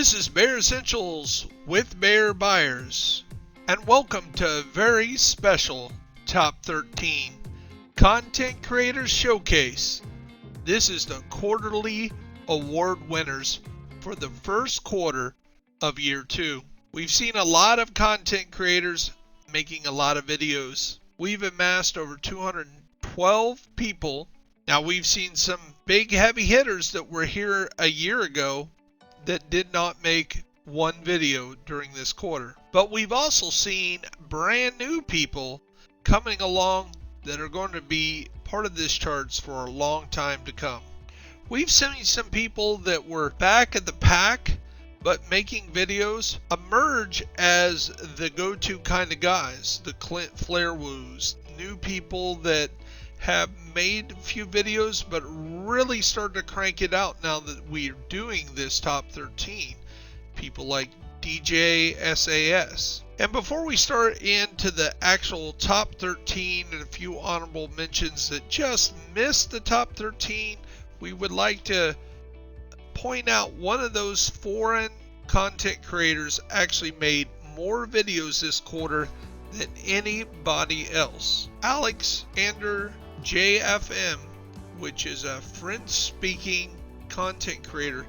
This is Bear Essentials with Bear Buyers, and welcome to a very special Top 13 Content Creators Showcase. This is the quarterly award winners for the first quarter of year 2. We've seen a lot of content creators making a lot of videos. We've amassed over 212 people. Now we've seen some big heavy hitters that were here a year ago that did not make one video during this quarter. But we've also seen brand new people coming along that are going to be part of this charts for a long time to come. We've seen some people that were back at the pack but making videos emerge as the go-to kind of guys, the Clint Flairwoos, new people that have made a few videos but really started to crank it out now that we're doing this top 13. People like DJ SAS. And before we start into the actual top 13 and a few honorable mentions that just missed the top 13, we would like to point out one of those foreign content creators actually made more videos this quarter than anybody else. Alexander JFM, which is a French-speaking content creator,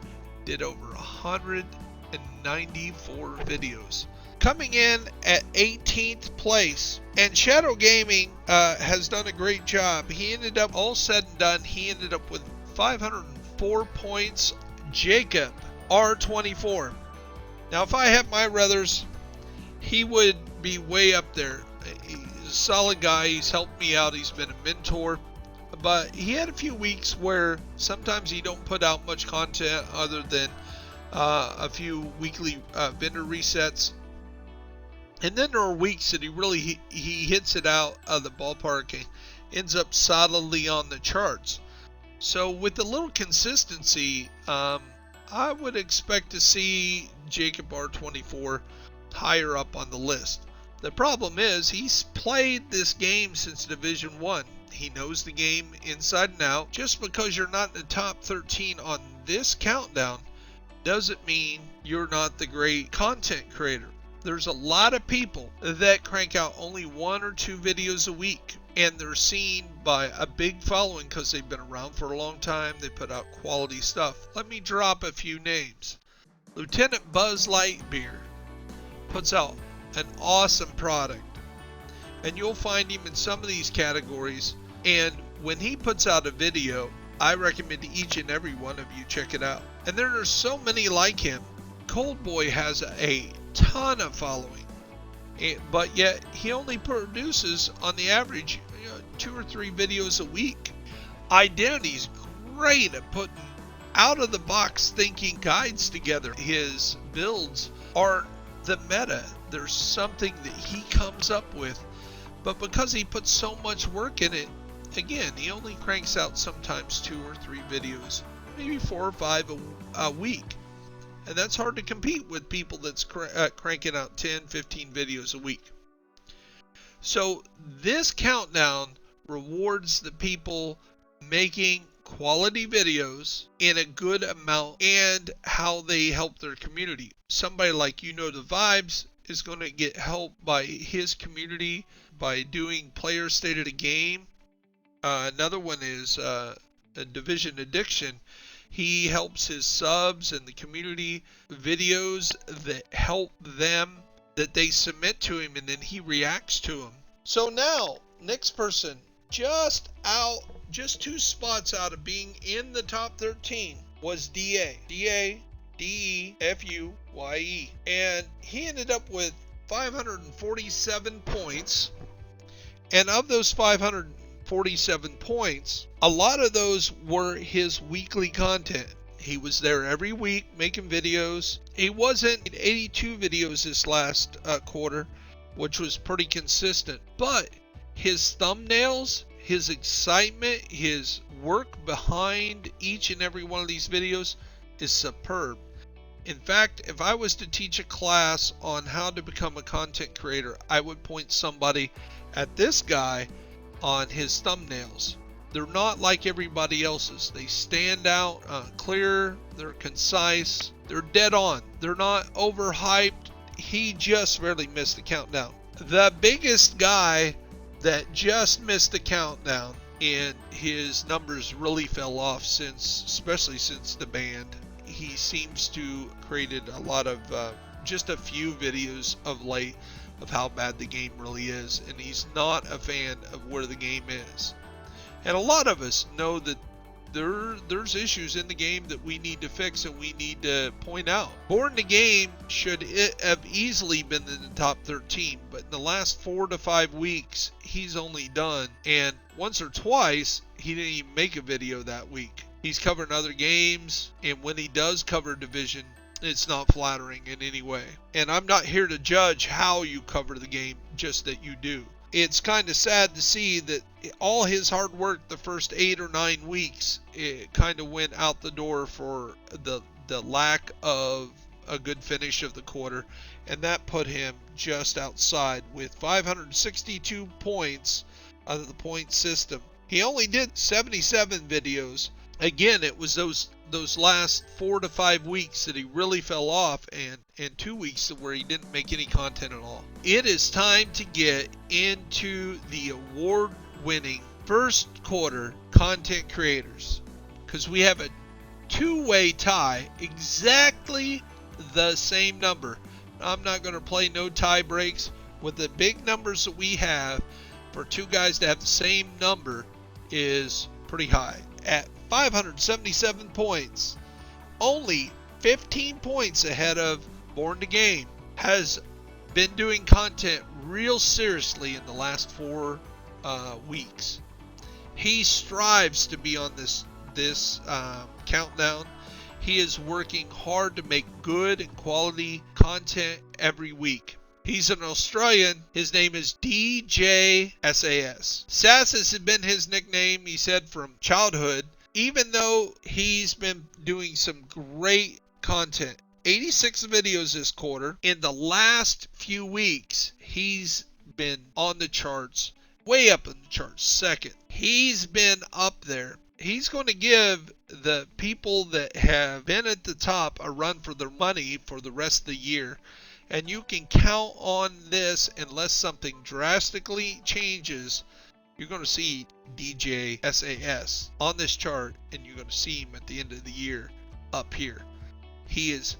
did over 194 videos, coming in at 18th place. And Shadow Gaming has done a great job. He ended up, all said and done, he ended up with 504 points. Jacob R24. Now, if I had my ruthers, he would be way up there. He's a solid guy. He's helped me out. He's been a mentor. But he had a few weeks where sometimes he don't put out much content other than a few weekly vendor resets. And then there are weeks that he hits it out of the ballpark and ends up solidly on the charts. So with a little consistency, I would expect to see Jacob R24 higher up on the list. The problem is he's played this game since Division 1. He knows the game inside and out. Just because you're not in the top 13 on this countdown doesn't mean you're not the great content creator. There's a lot of people that crank out only 1 or 2 videos a week, and they're seen by a big following because they've been around for a long time. They put out quality stuff. Let me drop a few names. Lieutenant Buzz Lightyear puts out an awesome product, and you'll find him in some of these categories. And when he puts out a video, I recommend to each and every one of you check it out. And there are so many like him. Cold Boy has a ton of following, but yet he only produces on the average 2 or 3 videos a week. Identity's great at putting out of the box thinking guides together. His builds aren't the meta. There's something that he comes up with, but because he puts so much work in it, again, he only cranks out sometimes 2 or 3 videos, maybe 4 or 5 a week. And that's hard to compete with people that's cranking out 10, 15 videos a week. So this countdown rewards the people making quality videos in a good amount and how they help their community. Somebody like the Vibes is going to get help by his community by doing player state of the game. Another one is Division Addiction. He helps his subs and the community videos that help them, that they submit to him, and then he reacts to them. So now, next person, just 2 spots out of being in the top 13 was DA. DA, D-E-F-U-Y-E. And he ended up with 547 points. And of those 547 points, a lot of those were his weekly content. He was there every week making videos. He wasn't in 82 videos this last quarter, which was pretty consistent, but his thumbnails, his excitement, his work behind each and every one of these videos is superb. In fact, if I was to teach a class on how to become a content creator, I would point somebody at this guy on his thumbnails. They're not like everybody else's. They stand out clear, they're concise, They're dead on. They're not overhyped. He just barely missed the countdown. The biggest guy that just missed the countdown and his numbers really fell off especially since the ban. He seems to created a lot of just a few videos of late of how bad the game really is, and he's not a fan of where the game is. And a lot of us know that there's issues in the game that we need to fix and we need to point out. Born the Game should have easily been in the top 13, but in the last 4 to 5 weeks, he's only done, and once or twice, he didn't even make a video that week. He's covering other games, and when he does cover Division, it's not flattering in any way. And I'm not here to judge how you cover the game, just that you do. It's kind of sad to see that all his hard work the first 8 or 9 weeks, it kind of went out the door for the lack of a good finish of the quarter, and that put him just outside with 562 points out of the point system. He only did 77 videos. Again, it was those last 4 to 5 weeks that he really fell off, and 2 weeks where he didn't make any content at all. It is time to get into the award-winning first quarter content creators, because we have a two-way tie, exactly the same number. I'm not going to play no tie breaks. With the big numbers that we have, for two guys to have the same number is pretty high. At 577 points, only 15 points ahead of Born to Game, has been doing content real seriously in the last 4 weeks. He strives to be on this countdown. He is working hard to make good and quality content every week. He's an Australian. His name is DJ SAS. SAS has been his nickname, he said, from childhood, even though he's been doing some great content. 86 videos this quarter. In the last few weeks, he's been on the charts, way up in the charts, second. He's been up there. He's going to give the people that have been at the top a run for their money for the rest of the year. And you can count on this unless something drastically changes. You're going to see DJ SAS on this chart, and you're going to see him at the end of the year up here. He is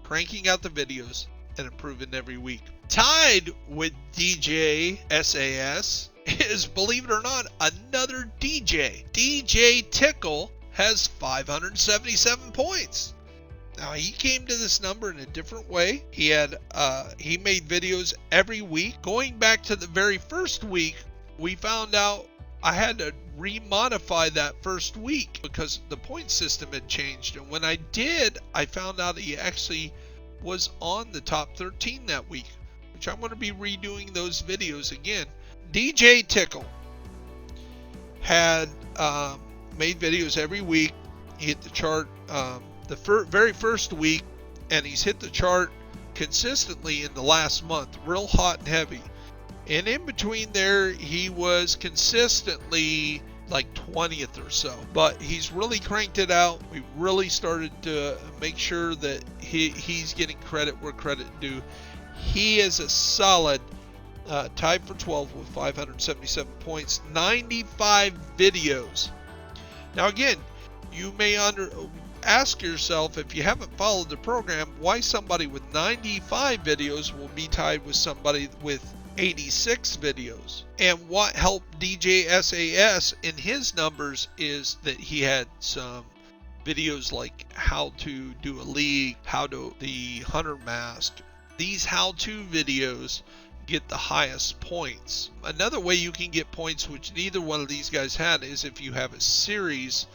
cranking out the videos and improving every week. Tied with DJ SAS is, believe it or not, another DJ. DJ TICKLE has 577 points. Now, he came to this number in a different way. He made videos every week. Going back to the very first week, we found out I had to remodify that first week because the point system had changed. And when I did, I found out he actually was on the top 13 that week, which I'm going to be redoing those videos again. DJ TICKLE had made videos every week. He hit the chart the very first week, and he's hit the chart consistently in the last month, real hot and heavy. And in between there, he was consistently like 20th or so, but he's really cranked it out. We really started to make sure that he's getting credit where credit due. He is a solid tied for 12 with 577 points, 95 videos. Now again, you may ask yourself, if you haven't followed the program, why somebody with 95 videos will be tied with somebody with 86 videos. And what helped DJ SAS in his numbers is that he had some videos like how to do a league, the hunter mask. These how-to videos get the highest points. Another way you can get points, which neither one of these guys had, is if you have a series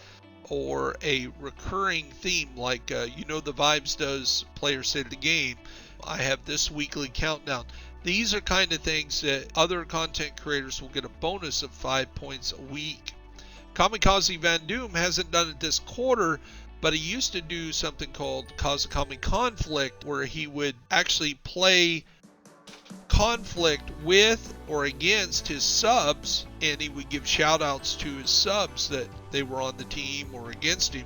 or a recurring theme, like the Vibes does Player State of the Game. I have this weekly countdown. These are kind of things that other content creators will get a bonus of 5 points a week. Kamikaze Van Doom hasn't done it this quarter, but he used to do something called Kazakami Conflict, where he would actually play conflict with or against his subs, and he would give shout outs to his subs that they were on the team or against him.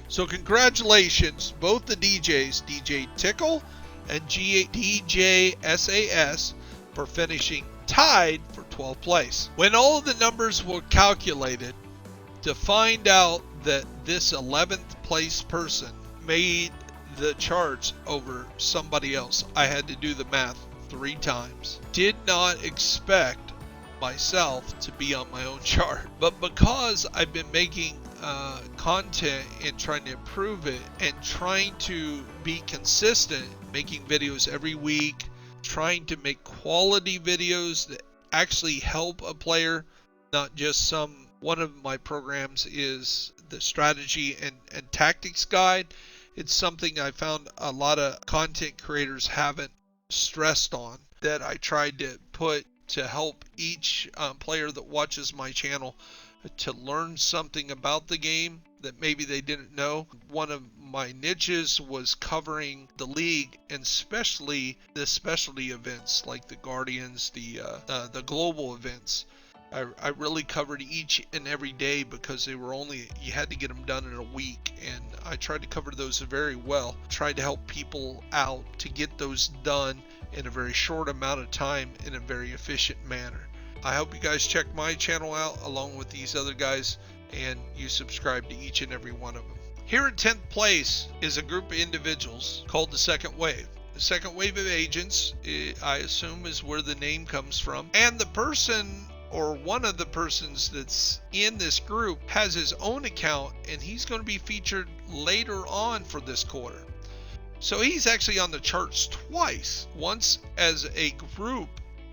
So congratulations, both the DJs, DJ TICKLE and DJ SAS, for finishing tied for 12th place. When all of the numbers were calculated to find out that this 11th place person made the charts over somebody else, I had to do the math 3 times. Did not expect myself to be on my own chart, but because I've been making content and trying to improve it and trying to be consistent, making videos every week, trying to make quality videos that actually help a player, not just some. One of my programs is the strategy and tactics guide. It's something I found a lot of content creators haven't stressed on, that I tried to put to help each player that watches my channel to learn something about the game that maybe they didn't know. One of my niches was covering the league, and especially the specialty events like the Guardians, the global events. I really covered each and every day because they were you had to get them done in a week, and I tried to cover those very well. Tried to help people out to get those done in a very short amount of time in a very efficient manner. I hope you guys check my channel out along with these other guys, and you subscribe to each and every one of them. Here in 10th place is a group of individuals called the Second Wave. The Second Wave of Agents, I assume, is where the name comes from. And the person, or one of the persons that's in this group, has his own account, and he's going to be featured later on for this quarter. So he's actually on the charts twice, once as a group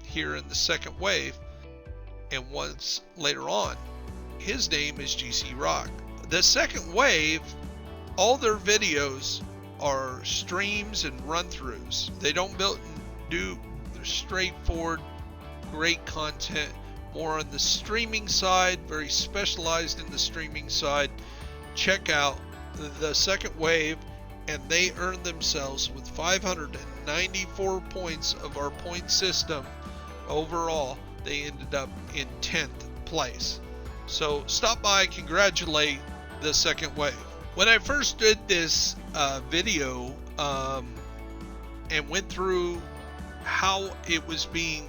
here in the Second Wave, and once later on. His name is GC Rock. The Second Wave, all their videos are streams and run-throughs. They don't do straightforward, great content, more on the streaming side, very specialized in the streaming side. Check out the Second Wave, and they earned themselves with 594 points of our point system overall. They ended up in 10th place. So stop by, congratulate the Second Wave. When I first did this video and went through how it was being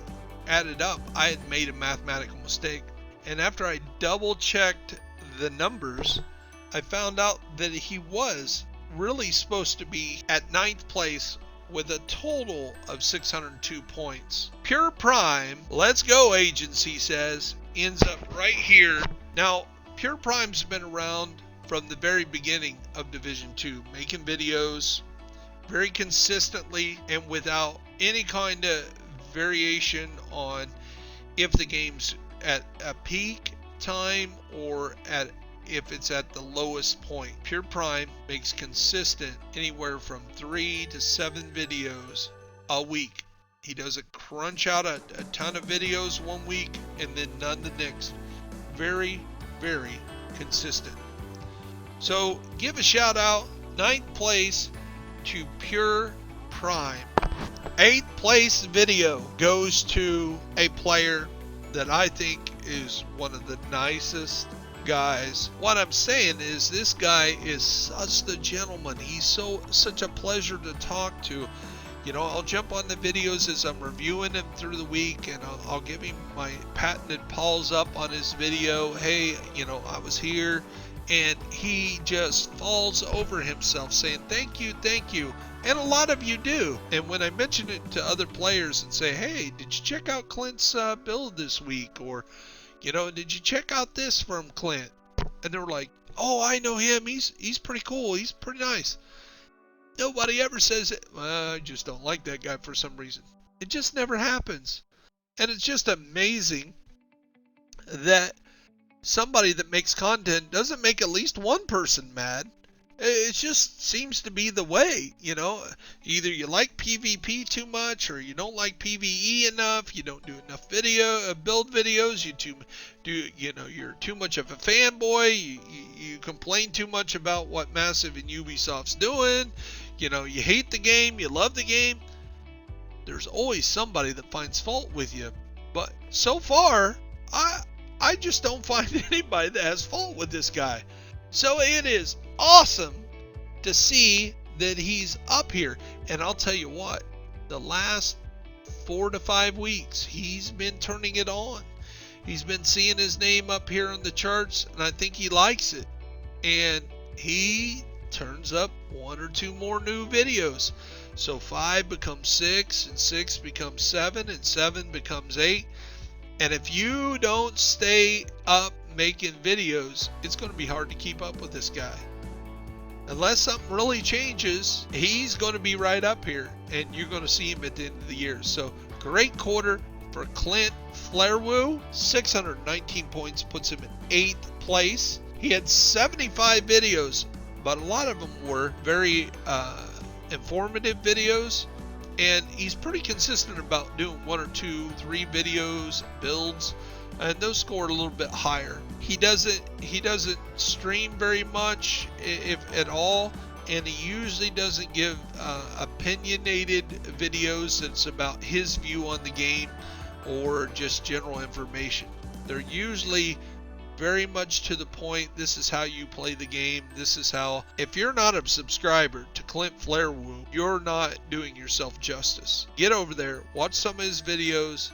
added up, I had made a mathematical mistake. And after I double checked the numbers, I found out that he was really supposed to be at 9th place with a total of 602 points. Pure Prime, let's go agency says, ends up right here. Now, Pure Prime's been around from the very beginning of Division 2, making videos very consistently and without any kind of variation on if the game's at a peak time or if it's at the lowest point. Pure Prime makes consistent anywhere from 3 to 7 videos a week. He doesn't crunch out a ton of videos one week and then none the next. Very, very consistent. So give a shout out, 9th place to Pure Prime. 8th place video goes to a player that I think is one of the nicest guys. What I'm saying is this guy is such the gentleman. He's such a pleasure to talk to. You know, I'll jump on the videos as I'm reviewing him through the week, and I'll give him my patented pause up on his video. Hey, you know, I was here, and he just falls over himself saying thank you, and a lot of you do. And when I mention it to other players and say, hey, did you check out Clint's build this week, or you know, did you check out this from Clint? And they're like, oh, I know him, he's pretty cool, he's pretty nice. Nobody ever says it. Well, I just don't like that guy for some reason. It just never happens. And it's just amazing that somebody that makes content doesn't make at least one person mad. It just seems to be the way, you know. Either you like PvP too much, or you don't like PvE enough. You don't do enough build videos. You're too much of a fanboy. You complain too much about what Massive and Ubisoft's doing. You know, you hate the game, you love the game. There's always somebody that finds fault with you. But so far, I just don't find anybody that has fault with this guy. So it is awesome to see that he's up here. And I'll tell you what, the last 4 to 5 weeks, he's been turning it on. He's been seeing his name up here on the charts, and I think he likes it. And he turns up 1 or 2 more new videos. So 5 becomes 6, and 6 becomes 7, and 7 becomes 8. And if you don't stay up making videos, it's going to be hard to keep up with this guy. Unless something really changes, he's going to be right up here, and you're going to see him at the end of the year. So great quarter for Clint Flairwoo. 619 points puts him in 8th place. He had 75 videos, but a lot of them were very informative videos, and he's pretty consistent about doing 1 or 2, 3 videos, builds, and those score a little bit higher. He doesn't stream very much, if at all, and he usually doesn't give opinionated videos that's about his view on the game or just general information. They're usually very much to the point. This is how you play the game. This is how. If you're not a subscriber to Clint Flairwoo, you're not doing yourself justice. Get over there, watch some of his videos,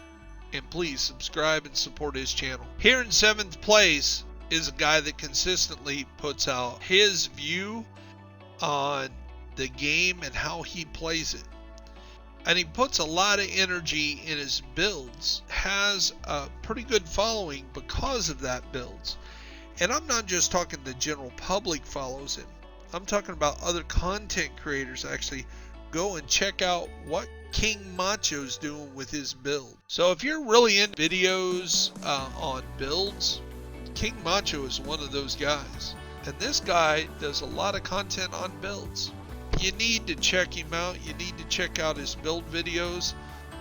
and please subscribe and support his channel. Here in 7th place is a guy that consistently puts out his view on the game and how he plays it. And he puts a lot of energy in his builds, has a pretty good following because of that builds. And I'm not just talking the general public follows him. I'm talking about other content creators actually go and check out what King Macho's doing with his build. So if you're really into videos on builds, King Macho is one of those guys. And this guy does a lot of content on builds. You need to check him out. You need to check out his build videos.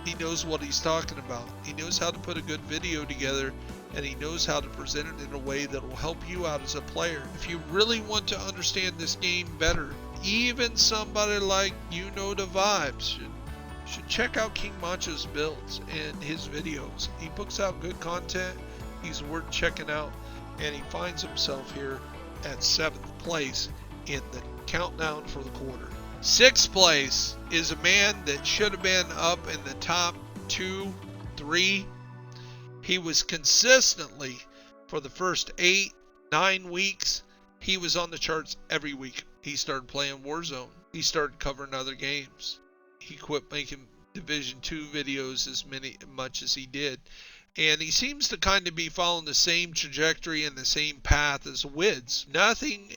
He knows what he's talking about. He knows how to put a good video together, and he knows how to present it in a way that will help you out as a player. If you really want to understand this game better, even somebody like You Know the Vibes should check out King Macho's builds and his videos. He puts out good content. He's worth checking out, and he finds himself here at 7th place in the countdown for the quarter. 6th place is a man that should have been up in the top 2, 3. He was consistently, for the first 8, 9 weeks, he was on the charts every week. He started playing Warzone. He started covering other games. He quit making Division 2 videos as much as he did. And he seems to kind of be following the same trajectory and the same path as Wids. Nothing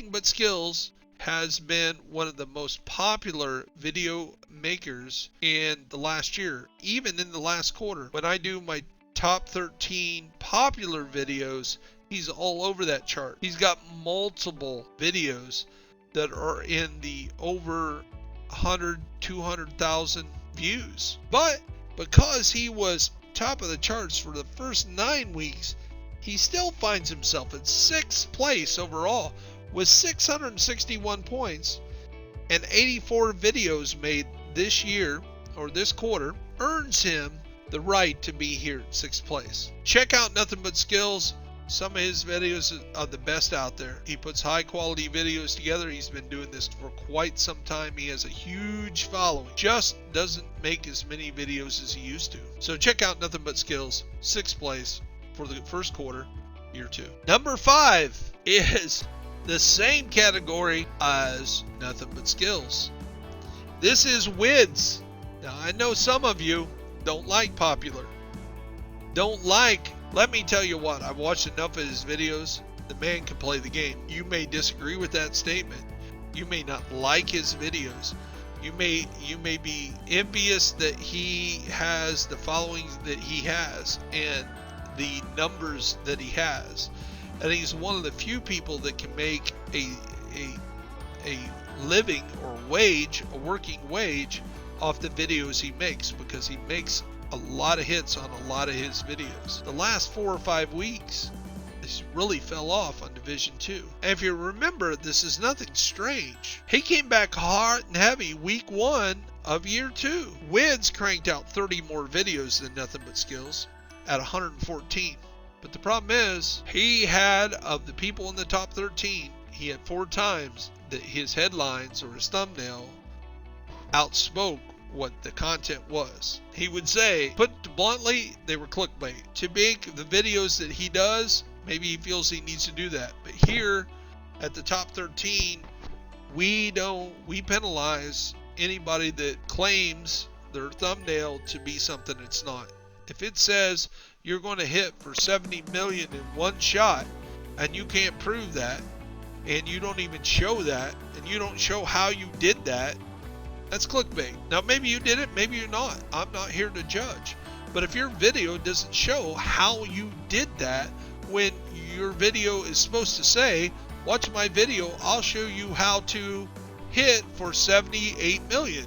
But Skills has been one of the most popular video makers in the last year, even in the last quarter. When I do my top 13 popular videos, he's all over that chart. He's got multiple videos that are in the over 100, 200,000 views. But because he was top of the charts for the first 9 weeks, he still finds himself in 6th place overall with 661 points, and 84 videos made this year or this quarter earns him the right to be here in 6th place. Check out Nothing But Skills. Some of his videos are the best out there. He puts high quality videos together. He's been doing this for quite some time. He has a huge following. Just doesn't make as many videos as he used to. So check out Nothing But Skills, 6th place for the first quarter, year 2. Number 5 is the same category as Nothing But Skills. This is Wids. Now I know some of you don't like popular. Let me tell you what, I've watched enough of his videos. The man can play the game. You may disagree with that statement. You may not like his videos. You may be envious that he has the followings that he has and the numbers that he has. And he's one of the few people that can make a living or a working wage off the videos he makes, because he makes a lot of hits on a lot of his videos. The last 4 or 5 weeks, this really fell off on Division 2. And if you remember, this is nothing strange. He came back hard and heavy week 1 of year 2. Wids cranked out 30 more videos than Nothing But Skills at 114. But the problem is, he had, of the people in the top 13, he had 4 times that his headlines or his thumbnail outspoke what the content was. He would say, put bluntly, they were clickbait. To make the videos that he does, maybe he feels he needs to do that. But here at the top 13, we penalize anybody that claims their thumbnail to be something it's not. If it says you're going to hit for 70 million in one shot and you can't prove that, and you don't even show that, and you don't show how you did that, that's clickbait. Now maybe you did it, maybe you're not. I'm not here to judge. But if your video doesn't show how you did that, when your video is supposed to say, watch my video, I'll show you how to hit for 78 million.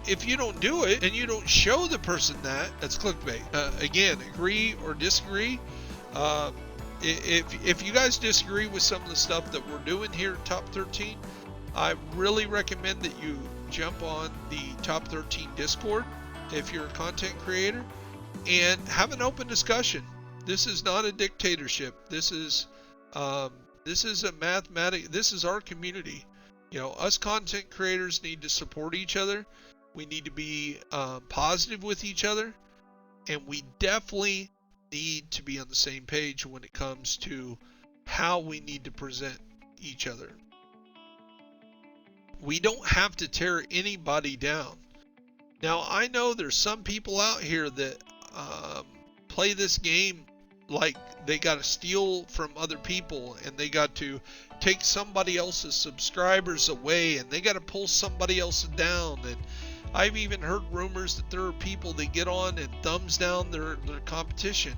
If you don't do it and you don't show the person that, that's clickbait. Again, agree or disagree. If you guys disagree with some of the stuff that we're doing here at Top 13, I really recommend that you jump on the Top 13 Discord if you're a content creator and have an open discussion. This is not a dictatorship. This is a this is our community. You know, us content creators need to support each other. We need to be positive with each other, and we definitely need to be on the same page when it comes to how we need to present each other. We don't have to tear anybody down. Now, I know there's some people out here that play this game like they got to steal from other people, and they got to take somebody else's subscribers away, and they got to pull somebody else down. And I've even heard rumors that there are people that get on and thumbs down their competition.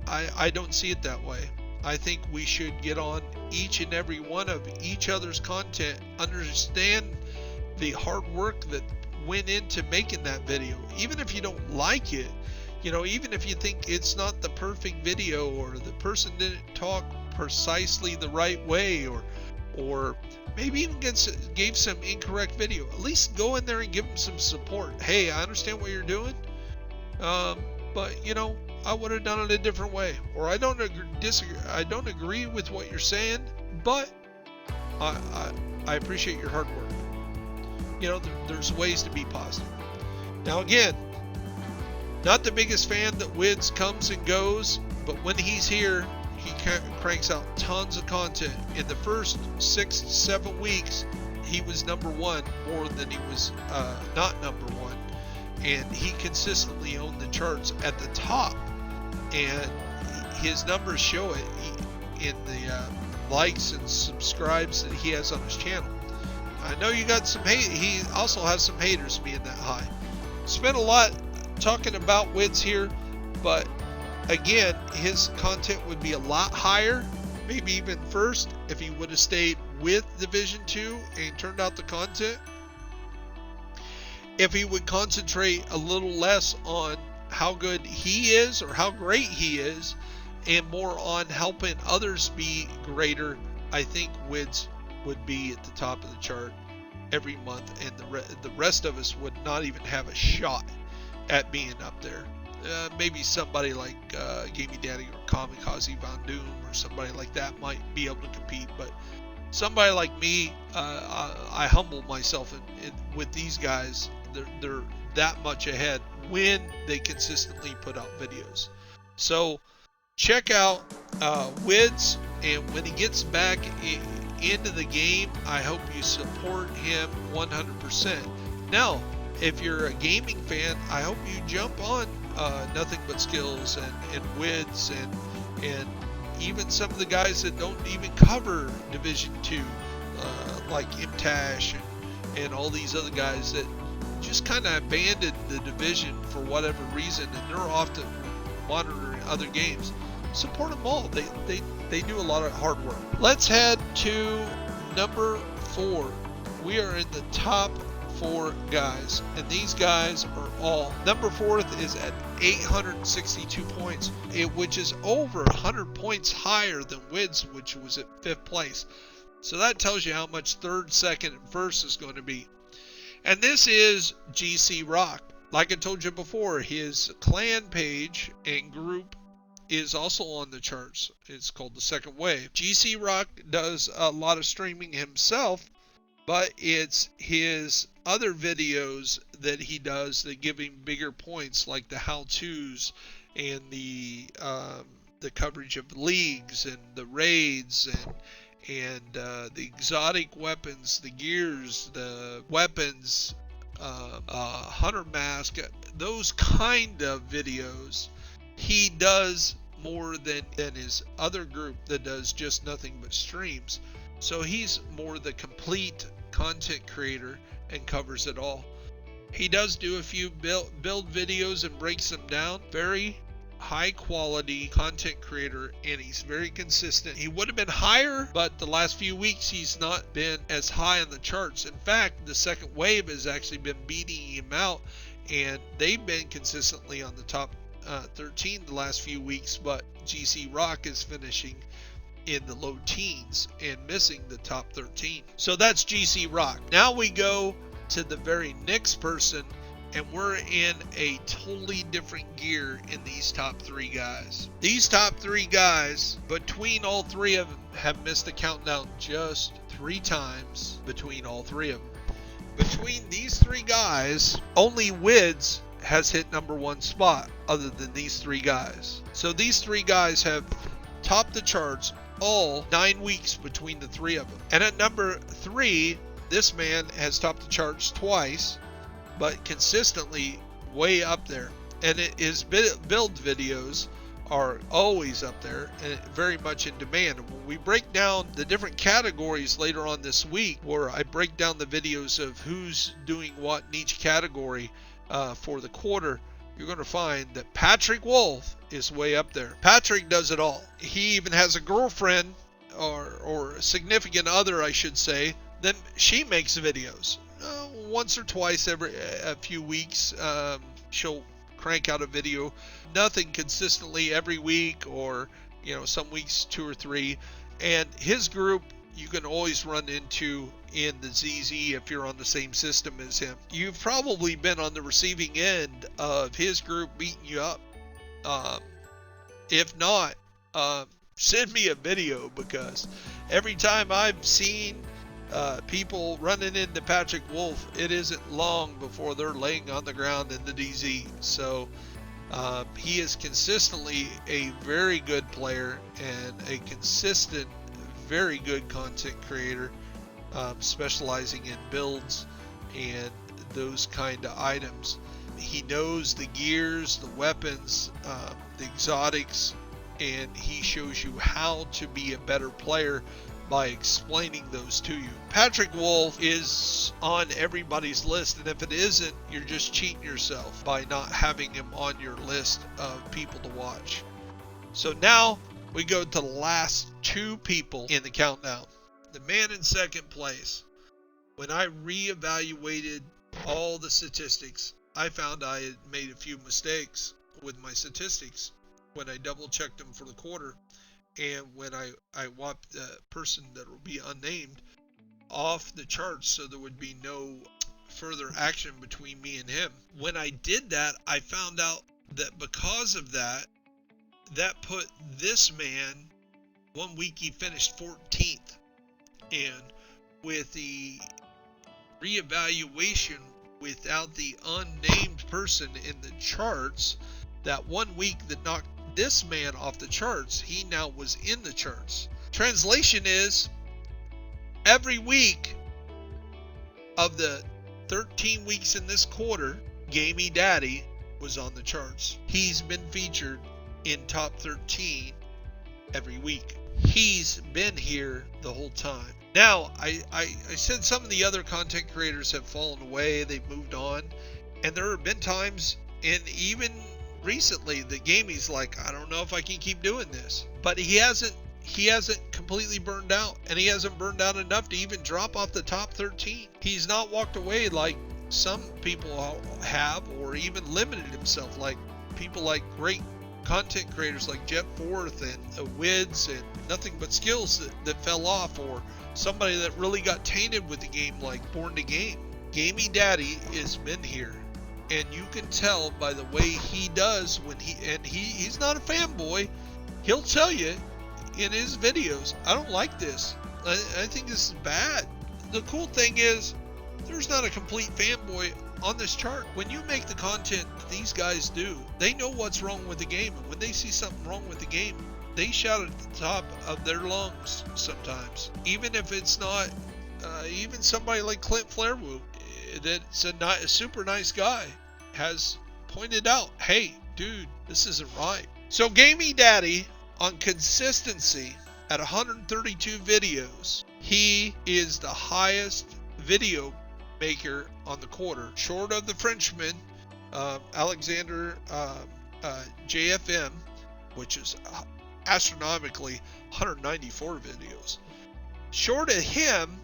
I don't see it that way. I think we should get on each and every one of each other's content, understand the hard work that went into making that video. Even if you don't like it, you know, even if you think it's not the perfect video, or the person didn't talk precisely the right way, or maybe even gave some incorrect video, at least go in there and give them some support. Hey, I understand what you're doing, but you know, I would have done it a different way, or I don't agree with what you're saying, but I appreciate your hard work. You know, there's ways to be positive. Now again, not the biggest fan that Wids comes and goes, but when he's here, he cranks out tons of content. In the first 6-7 weeks, he was #1 more than he was not #1, and he consistently owned the charts at the top, and his numbers show it in the likes and subscribes that he has on his channel. I know you got some hate. He also has some haters being that high. Spent a lot talking about Wids here, but again, his content would be a lot higher, maybe even first, if he would have stayed with Division 2 and turned out the content. If he would concentrate a little less on how good he is or how great he is, and more on helping others be greater, I think Wids would be at the top of the chart every month, and the rest of us would not even have a shot at being up there. Maybe somebody like GAMEYDADDY or KAMIKAZE Von Doom or somebody like that might be able to compete, but somebody like me, I humble myself with these guys. They're that much ahead when they consistently put out videos. So check out Wids, and when he gets back into the game, I hope you support him 100%. Now, if you're a gaming fan, I hope you jump on Nothing But Skills and Wids and even some of the guys that don't even cover Division 2, like Imtash and all these other guys that just kind of abandoned the division for whatever reason, and they're often monitoring other games. Support them all. They do a lot of hard work. Let's head to number 4. We are in the top 4 guys, and these guys are all. Number 4th is at 862 points, which is over 100 points higher than Wids, which was at 5th place. So that tells you how much 3rd, 2nd, and 1st is going to be. And this is GC Rock. Like I told you before, his clan page and group is also on the charts. It's called the Second Wave. GC Rock does a lot of streaming himself, but it's his other videos that he does that give him bigger points, like the how-tos and the coverage of leagues and the raids and the exotic weapons, the gears, the weapons, hunter mask, those kind of videos. He does more than his other group that does just nothing but streams. So he's more the complete content creator and covers it all. He does do a few build videos and breaks them down. Very high quality content creator, and he's very consistent. He would have been higher, but the last few weeks he's not been as high on the charts. In fact, the Second Wave has actually been beating him out, and they've been consistently on the top 13 the last few weeks, but GC Rock is finishing in the low teens and missing the top 13. So that's GC Rock. Now we go to the very next person, and we're in a totally different gear in these top three guys. These top three guys, between all three of them, have missed the countdown just 3 times between all three of them. Between these three guys, only Wids has hit #1 spot other than these three guys. So these three guys have topped the charts all 9 weeks between the three of them. And at number 3, this man has topped the charts twice, but consistently way up there. And his build videos are always up there and very much in demand. When we break down the different categories later on this week, where I break down the videos of who's doing what in each category for the quarter, you're going to find that Patrick Wolf is way up there. Patrick does it all. He even has a girlfriend, or a significant other, I should say. Then she makes videos. Once or twice every a few weeks, she'll crank out a video. Nothing consistently every week, or some weeks 2 or 3. And his group you can always run into in the ZZ if you're on the same system as him. You've probably been on the receiving end of his group beating you up. If not, send me a video, because every time I've seen people running into Patrick Wolf, it isn't long before they're laying on the ground in the DZ. So he is consistently a very good player and a consistent, very good content creator, specializing in builds and those kind of items. He knows the gears, the weapons, the exotics, and he shows you how to be a better player by explaining those to you. Patrick Wolf is on everybody's list, and if it isn't, you're just cheating yourself by not having him on your list of people to watch. So now we go to the last 2 people in the countdown. The man in second place. When I reevaluated all the statistics, I found I had made a few mistakes with my statistics when I double checked them for the quarter, and when I wiped the person that will be unnamed off the charts so there would be no further action between me and him. When I did that, I found out that because of that, that put this man, 1 week he finished 14th, and with the reevaluation without the unnamed person in the charts, that 1 week that knocked this man off the charts, he now was in the charts. Translation is, every week of the 13 weeks in this quarter, GAMEYDADDY was on the charts. He's been featured in top 13 every week. He's been here the whole time. Now, I said some of the other content creators have fallen away, they've moved on, and there have been times, and even recently, the Gamey's like, I don't know if I can keep doing this. But he hasn't completely burned out, and he hasn't burned out enough to even drop off the top 13. He's not walked away like some people have, or even limited himself, like people like great content creators like Jet Forth and Wids and Nothing But Skills that fell off, or somebody that really got tainted with the game like Born to Game. GAMEYDADDY has been here And you can tell by the way he does when he's not a fanboy. He'll tell you in his videos, I don't like this. I think this is bad. The cool thing is, there's not a complete fanboy on this chart. When you make the content that these guys do, they know what's wrong with the game. And when they see something wrong with the game, they shout at the top of their lungs sometimes. Even if it's not, even somebody like Clint Flairwood, that's a super nice guy, has pointed out, hey, dude, this isn't right. So GAMEYDADDY, on consistency, at 132 videos, he is the highest video maker on the quarter, short of the Frenchman, Alexander JFM, which is astronomically 194 videos. Short of him,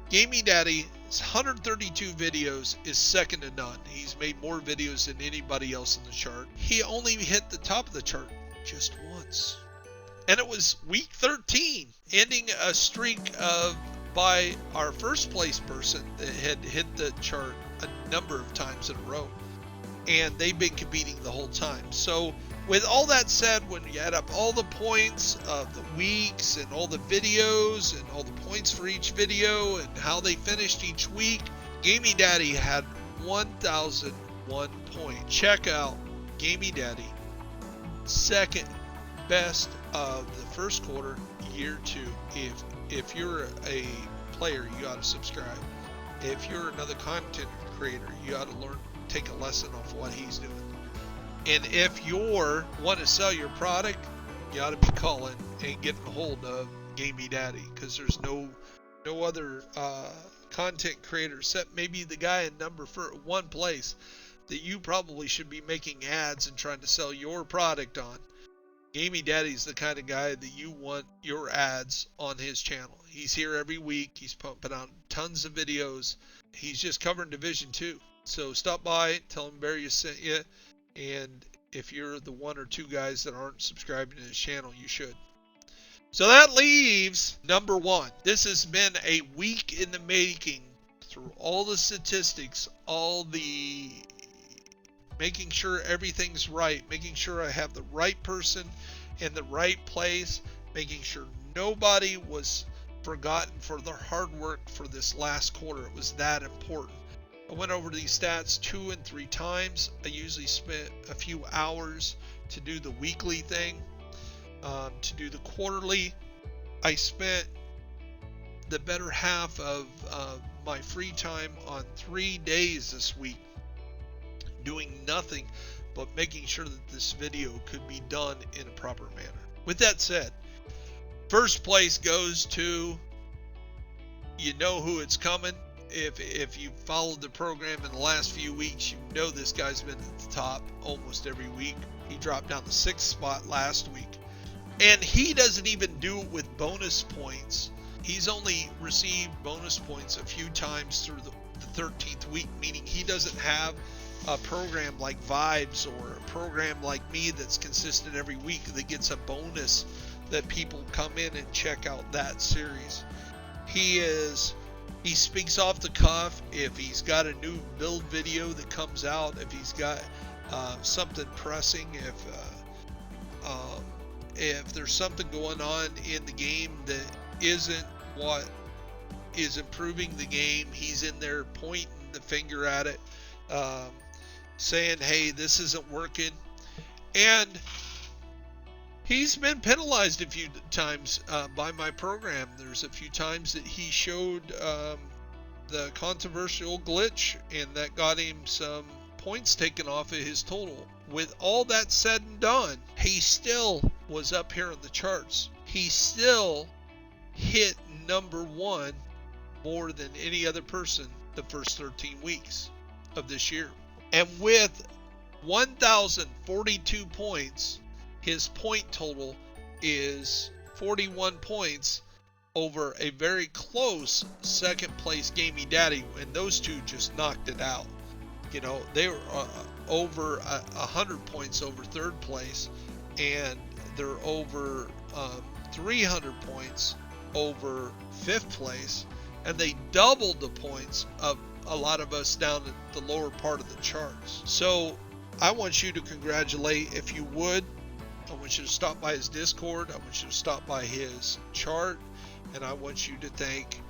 GAMEYDADDY's 132 videos is second to none. He's made more videos than anybody else in the chart. He only hit the top of the chart just once. And it was week 13, ending a streak of, by our first place person that had hit the chart a number of times in a row. And they've been competing the whole time. So with all that said, when you add up all the points of the weeks and all the videos and all the points for each video and how they finished each week, GAMEYDADDY had 1,001 points. Check out GAMEYDADDY, second best of the first quarter, year 2. If you're a player, you ought to subscribe. If you're another content creator, you ought to learn, take a lesson off what he's doing. And if you want to sell your product, you ought to be calling and getting a hold of GAMEYDADDY, because there's no other content creator except maybe the guy in number 1 place that you probably should be making ads and trying to sell your product on. GAMEYDADDY's the kind of guy that you want your ads on his channel. He's here every week. He's pumping out tons of videos. He's just covering Division 2. So stop by, tell him Barry sent you. And if you're the 1 or 2 guys that aren't subscribing to his channel, you should. So that leaves number 1. This has been a week in the making, through all the statistics, all the making sure everything's right, making sure I have the right person in the right place, making sure nobody was forgotten for their hard work for this last quarter. It was that important. I went over these stats 2 and 3 times. I usually spent a few hours to do the weekly thing. To do the quarterly, I spent the better half of my free time on 3 days this week doing nothing but making sure that this video could be done in a proper manner. With that said, first place goes to, you know who it's coming. If you followed the program in the last few weeks, you know this guy's been at the top almost every week. He dropped down the 6th spot last week. And he doesn't even do it with bonus points. He's only received bonus points a few times through the 13th week, meaning he doesn't have a program like Vibes or a program like me that's consistent every week that gets a bonus that people come in and check out that series. He speaks off the cuff. If he's got a new build video that comes out, if he's got something pressing, if there's something going on in the game that isn't what is improving the game, he's in there pointing the finger at it, saying, hey, this isn't working. And he's been penalized a few times by my program. There's a few times that he showed the controversial glitch, and that got him some points taken off of his total. With all that said and done, he still was up here in the charts. He still hit number 1 more than any other person the first 13 weeks of this year. And with 1,042 points, his point total is 41 points over a very close second place GAMEYDADDY, and those two just knocked it out. You know, they were over 100 points over third place, and they're over 300 points over fifth place, and they doubled the points of a lot of us down in the lower part of the charts. So I want you to congratulate, if you would. I want you to stop by his Discord. I want you to stop by his chart. And I want you to thank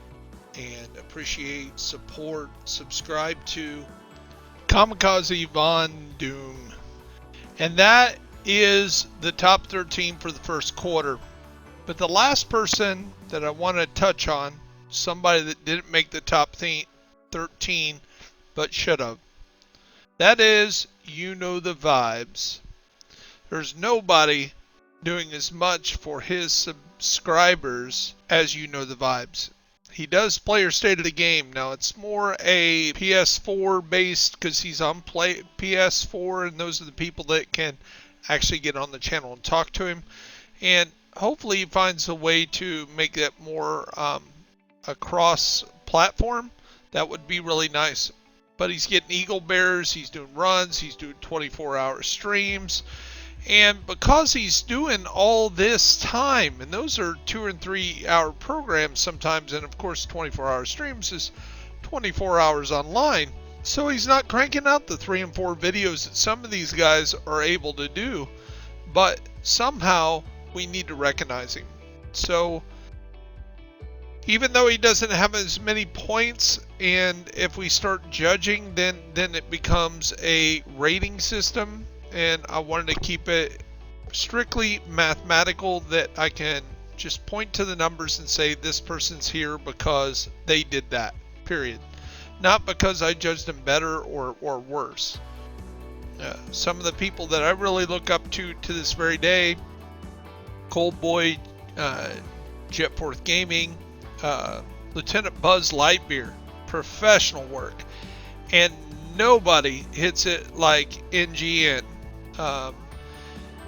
and appreciate, support, subscribe to Kamikaze Von Doom. And that is the top 13 for the first quarter. But the last person that I want to touch on, somebody that didn't make the top 13 but should have. That is You Know the Vibes. There's nobody doing as much for his subscribers as You Know the Vibes. He does Player State of the Game. Now it's more a PS4 based because he's on PS4, and those are the people that can actually get on the channel and talk to him. And hopefully he finds a way to make that more across platform. That would be really nice. But he's getting eagle bears, he's doing runs, he's doing 24-hour streams. And because he's doing all this time, and those are 2 and 3 hour programs sometimes, and of course 24-hour streams is 24 hours online. So he's not cranking out the 3 and 4 videos that some of these guys are able to do. But somehow we need to recognize him. So even though he doesn't have as many points, and if we start judging, then it becomes a rating system. And I wanted to keep it strictly mathematical, that I can just point to the numbers and say this person's here because they did that, period. Not because I judged them better or worse. Some of the people that I really look up to this very day, Cold Boy, Jetforth Gaming, Lieutenant Buzz Lightyear, professional work. And nobody hits it like NGN.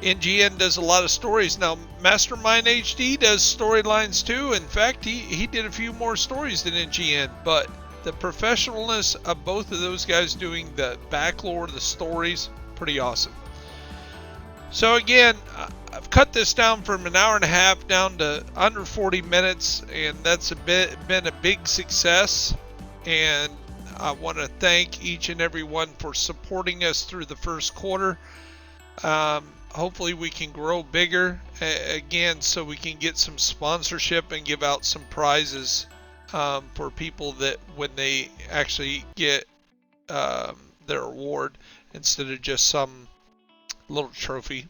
NGN does a lot of stories. Now, Mastermind HD does storylines too. In fact, he did a few more stories than NGN. But the professionalness of both of those guys doing the back lore, the stories, pretty awesome. So again, I've cut this down from an hour and a half down to under 40 minutes, and that's been a big success. And I want to thank each and every one for supporting us through the first quarter. Hopefully we can grow bigger again, so we can get some sponsorship and give out some prizes for people that when they actually get their award, instead of just some little trophy.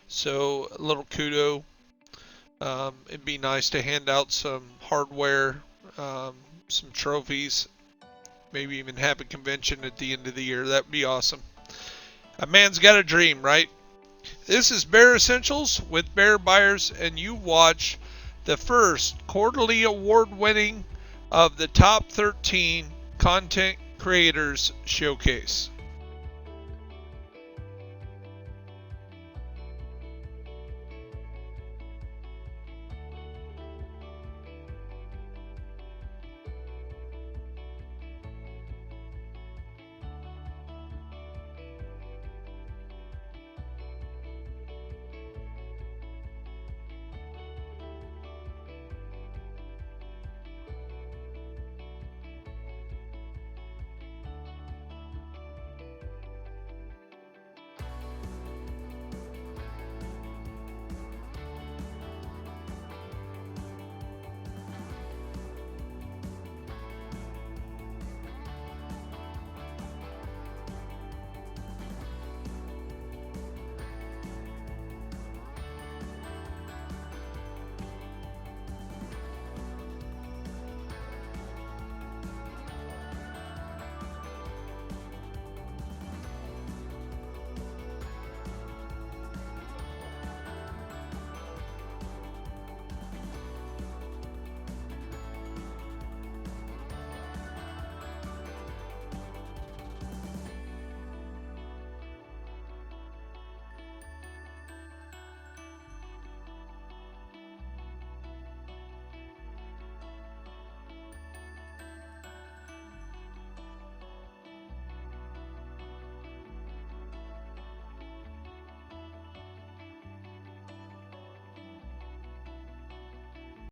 So a little kudo. It'd be nice to hand out some hardware, some trophies, maybe even have a convention at the end of the year. That'd be awesome. A man's got a dream, right? This is Bear Essentials with Bear Buyers, and you watch the first quarterly award winning of the top 13 content creators showcase.